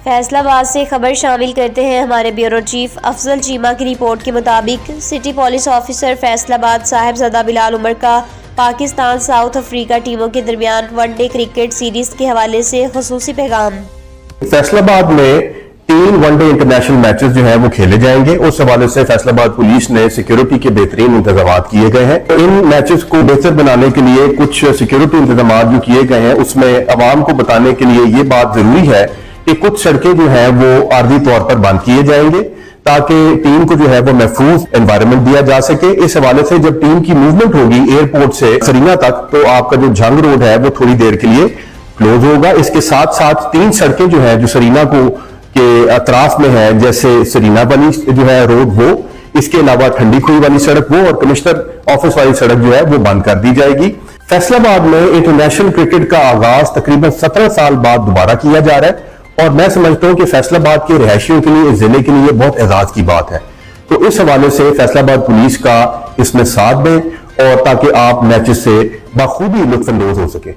फैसलाबाद से खबर शामिल करते हैं हमारे ब्यूरो चीफ अफजल चीमा की रिपोर्ट के मुताबिक city police officer Faisalabad Sahibzada Bilal Umar का पाकिस्तान साउथ अफ्रीका टीमों के दरमियान वनडे क्रिकेट सीरीज के हवाले से खुसूसी पैगाम। फैसलाबाद में 3 वनडे इंटरनेशनल मैचेस जो है वो खेले जाएंगे। उस हवाले से फैसलाबाद पुलिस ने सिक्योरिटी के बेहतरीन इंतजाम किए गए हैं। तो इन मैचेस को बेहतर बनाने के लिए कुछ सिक्योरिटी इंतजाम जो किए गए हैं उसमें अवाम को बताने के लिए ये बात जरूरी है कि कुछ सड़कें जो है वो आर्जी तौर पर बंद किए जाएंगे ताकि टीम को जो है वो महफूज एनवायरनमेंट दिया जा सके। इस हवाले से जब टीम की मूवमेंट होगी एयरपोर्ट से सरीना तक तो आपका जो जंग रोड है वो थोड़ी देर के लिए क्लोज होगा। इसके साथ साथ 3 सड़कें जो है जो सरीना को के अतराफ में है, जैसे सरीना वाली जो है रोड वो, इसके अलावा ठंडी खुई वाली सड़क वो और कमिश्नर ऑफिस वाली सड़क जो है वो बंद कर दी जाएगी। फैसलाबाद में इंटरनेशनल क्रिकेट का आगाज तकरीबन 17 साल बाद दोबारा किया जा रहा है और मैं समझता हूं कि फैसलाबाद के रहायशियों के लिए, जिले के लिए बहुत एजाज की बात है। तो इस हवाले से फैसलाबाद पुलिस का इसमें साथ दें और ताकि आप मैचेस से बखूबी लुत्फ अंदोज हो सके।